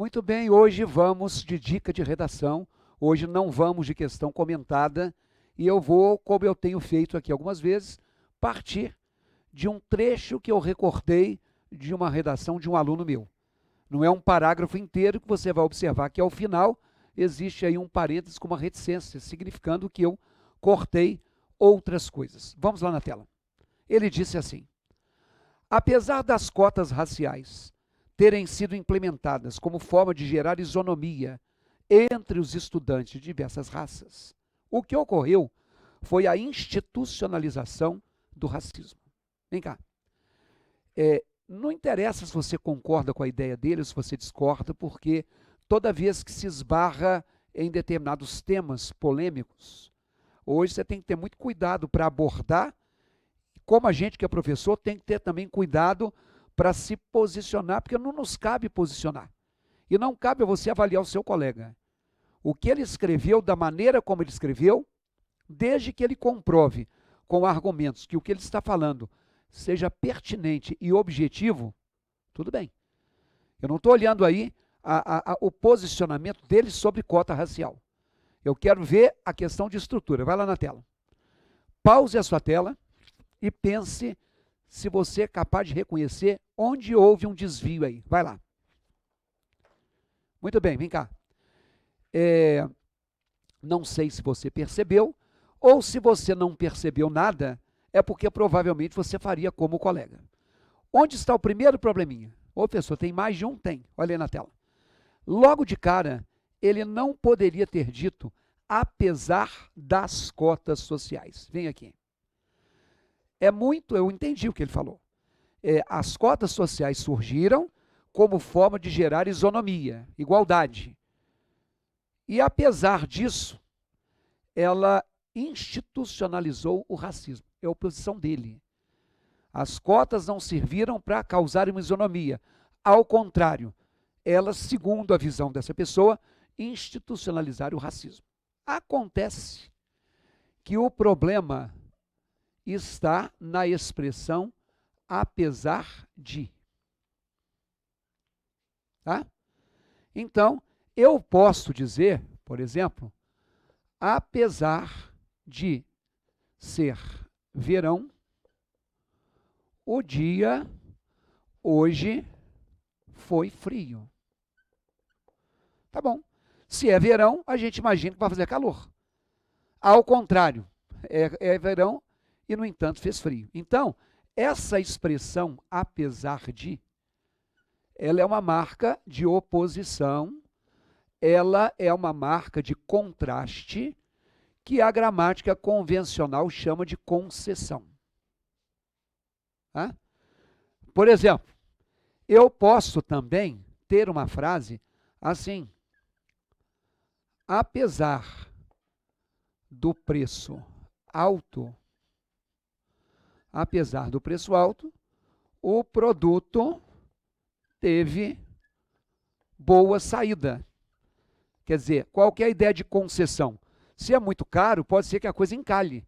Muito bem, hoje vamos de dica de redação, hoje não vamos de questão comentada, e eu vou, como eu tenho feito aqui algumas vezes, partir de um trecho que eu recortei de uma redação de um aluno meu. Não é um parágrafo inteiro que você vai observar que ao final existe aí um parênteses com uma reticência, significando que eu cortei outras coisas. Vamos lá na tela. Ele disse assim: apesar das cotas raciais terem sido implementadas como forma de gerar isonomia entre os estudantes de diversas raças, o que ocorreu foi a institucionalização do racismo. Vem cá. Não interessa se você concorda com a ideia dele ou se você discorda, porque toda vez que se esbarra em determinados temas polêmicos, hoje você tem que ter muito cuidado para abordar, como a gente que é professor tem que ter também cuidado para se posicionar, porque não nos cabe posicionar. E não cabe a você avaliar o seu colega. O que ele escreveu, da maneira como ele escreveu, desde que ele comprove com argumentos que o que ele está falando seja pertinente e objetivo, tudo bem. Eu não estou olhando aí o posicionamento dele sobre cota racial. Eu quero ver a questão de estrutura. Vai lá na tela. Pause a sua tela e pense se você é capaz de reconhecer onde houve um desvio aí. Vai lá. Muito bem, vem cá. Não sei se você percebeu, ou se você não percebeu nada, é porque provavelmente você faria como o colega. Onde está o primeiro probleminha? Ô, professor, tem mais de um? Tem. Olha aí na tela. Logo de cara, ele não poderia ter dito apesar das cotas sociais. Vem aqui. Eu entendi o que ele falou. As cotas sociais surgiram como forma de gerar isonomia, igualdade. E apesar disso, ela institucionalizou o racismo. É a oposição dele. As cotas não serviram para causar uma isonomia. Ao contrário, elas, segundo a visão dessa pessoa, institucionalizaram o racismo. Acontece que o problema está na expressão apesar de. Tá? Então, eu posso dizer, por exemplo, apesar de ser verão, o dia hoje foi frio. Tá bom. Se é verão, a gente imagina que vai fazer calor. Ao contrário, é verão e, no entanto, fez frio. Então, essa expressão, apesar de, ela é uma marca de oposição, ela é uma marca de contraste, que a gramática convencional chama de concessão. Tá? Por exemplo, eu posso também ter uma frase assim: apesar do preço alto, o produto teve boa saída. Quer dizer, qual que é a ideia de concessão? Se é muito caro, pode ser que a coisa encalhe.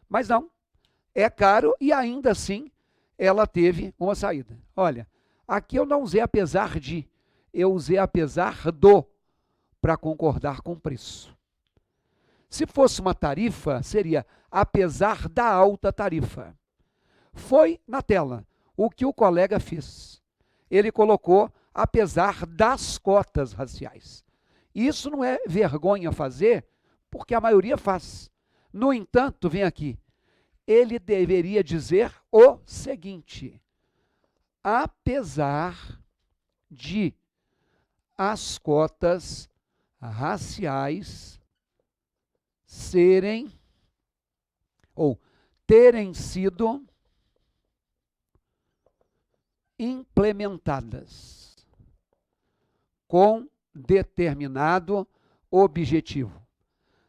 Mas não, é caro e ainda assim ela teve uma saída. Olha, aqui eu não usei apesar de, eu usei apesar do, para concordar com o preço. Se fosse uma tarifa, seria apesar da alta tarifa. Foi na tela o que o colega fez. Ele colocou apesar das cotas raciais. Isso não é vergonha fazer, porque a maioria faz. No entanto, vem aqui, ele deveria dizer o seguinte: apesar de as cotas raciais serem ou terem sido implementadas com determinado objetivo.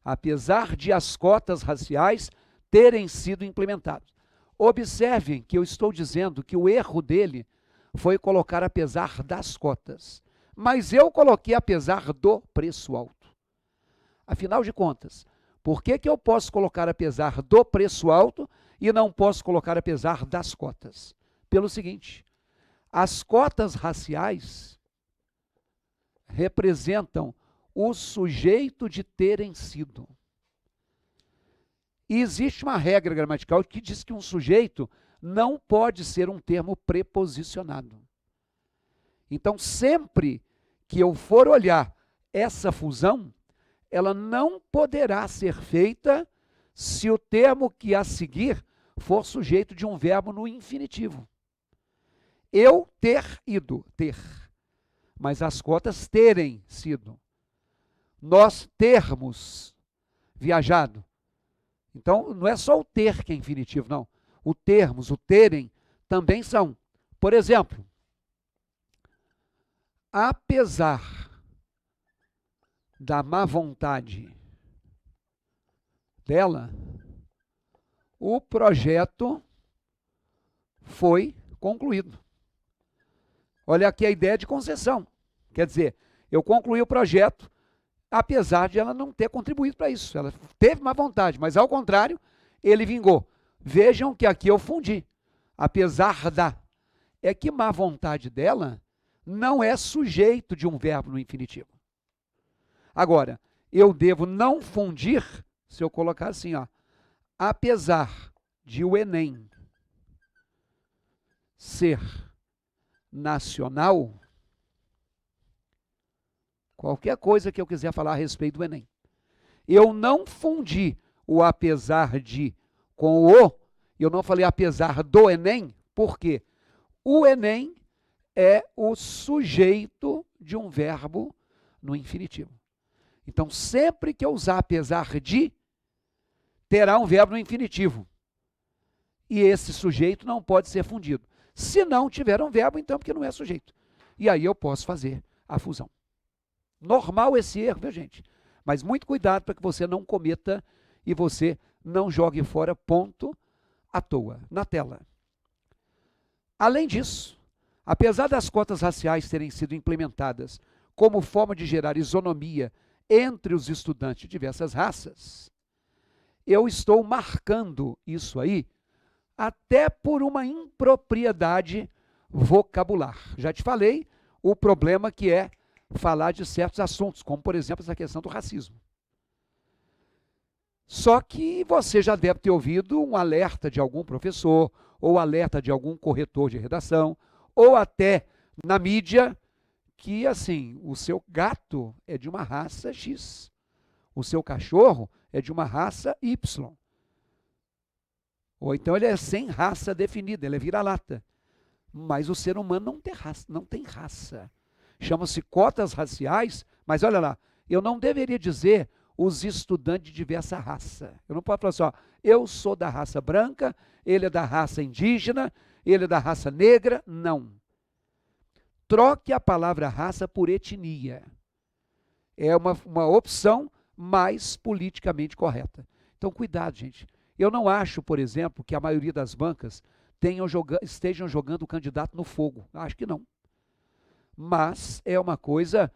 Apesar de as cotas raciais terem sido implementadas. Observem que eu estou dizendo que o erro dele foi colocar apesar das cotas. Mas eu coloquei apesar do preço alto. Afinal de contas, por que eu posso colocar apesar do preço alto e não posso colocar apesar das cotas? Pelo seguinte, as cotas raciais, representam o sujeito de terem sido. E existe uma regra gramatical que diz que um sujeito não pode ser um termo preposicionado. Então, sempre que eu for olhar essa fusão, ela não poderá ser feita se o termo que a seguir for sujeito de um verbo no infinitivo. Eu ter ido, ter. Mas as cotas terem sido. Nós termos viajado. Então, não é só o ter que é infinitivo, não. O termos, o terem, também são. Por exemplo, apesar da má vontade dela, o projeto foi concluído. Olha aqui a ideia de concessão. Quer dizer, eu concluí o projeto, apesar de ela não ter contribuído para isso. Ela teve má vontade, mas ao contrário, ele vingou. Vejam que aqui eu fundi. Apesar da. É que má vontade dela não é sujeito de um verbo no infinitivo. Agora, eu devo não fundir, se eu colocar assim, ó, apesar de o Enem ser nacional, qualquer coisa que eu quiser falar a respeito do Enem, eu não fundi o apesar de com o, eu não falei apesar do Enem, por quê? O Enem é o sujeito de um verbo no infinitivo. Então, sempre que eu usar apesar de, terá um verbo no infinitivo. E esse sujeito não pode ser fundido. Se não tiver um verbo, então, porque não é sujeito. E aí eu posso fazer a fusão. Normal esse erro, viu, gente? Mas muito cuidado para que você não cometa e você não jogue fora ponto à toa, na tela. Além disso, apesar das cotas raciais terem sido implementadas como forma de gerar isonomia entre os estudantes de diversas raças, eu estou marcando isso aí até por uma impropriedade vocabular. Já te falei o problema que é falar de certos assuntos, como, por exemplo, essa questão do racismo. Só que você já deve ter ouvido um alerta de algum professor, ou alerta de algum corretor de redação, ou até na mídia, que, assim, o seu gato é de uma raça X, o seu cachorro é de uma raça Y. Ou então ele é sem raça definida, ele é vira-lata. Mas o ser humano não tem raça, não tem raça. Chama-se cotas raciais, mas olha lá, eu não deveria dizer os estudantes de diversa raça. Eu não posso falar assim, ó, eu sou da raça branca, ele é da raça indígena, ele é da raça negra. Não. Troque a palavra raça por etnia. É uma opção mais politicamente correta. Então, cuidado, gente. Eu não acho, por exemplo, que a maioria das bancas estejam jogando o candidato no fogo. Acho que não. Mas é uma coisa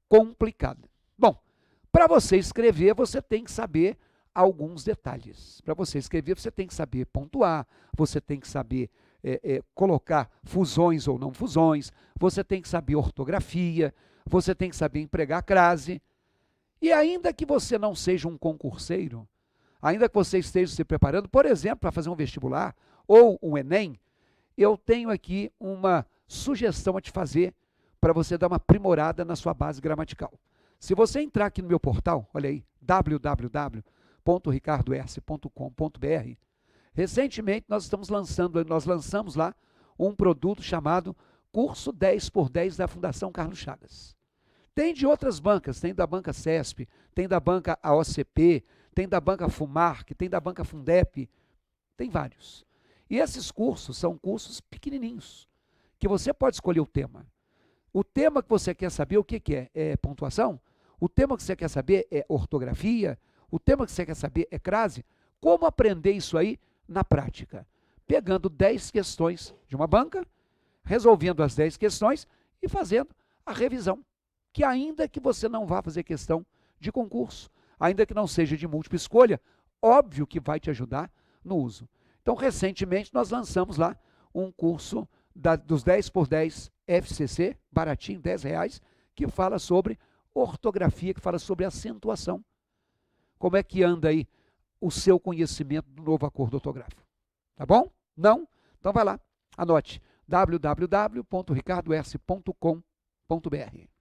complicada. Bom, para você escrever, você tem que saber alguns detalhes. Para você escrever, você tem que saber pontuar, você tem que saber colocar fusões ou não fusões, você tem que saber ortografia, você tem que saber empregar crase. E ainda que você não seja um concurseiro, ainda que você esteja se preparando, por exemplo, para fazer um vestibular ou um Enem, eu tenho aqui uma sugestão a te fazer para você dar uma aprimorada na sua base gramatical. Se você entrar aqui no meu portal, olha aí, www.ricardoerce.com.br, recentemente nós lançamos lá um produto chamado Curso 10x10 da Fundação Carlos Chagas. Tem de outras bancas, tem da banca CESP, tem da banca AOCP, tem da banca FUMARC, tem da banca Fundep, tem vários. E esses cursos são cursos pequenininhos, que você pode escolher o tema. O tema que você quer saber, o que é? É pontuação? O tema que você quer saber é ortografia? O tema que você quer saber é crase? Como aprender isso aí na prática? Pegando 10 questões de uma banca, resolvendo as 10 questões e fazendo a revisão. Que ainda que você não vá fazer questão de concurso, ainda que não seja de múltipla escolha, óbvio que vai te ajudar no uso. Então, recentemente, nós lançamos lá um curso dos 10x10 FCC, baratinho, R$10, que fala sobre ortografia, que fala sobre acentuação. Como é que anda aí o seu conhecimento do novo acordo ortográfico? Tá bom? Não? Então vai lá, anote www.ricardoerce.com.br.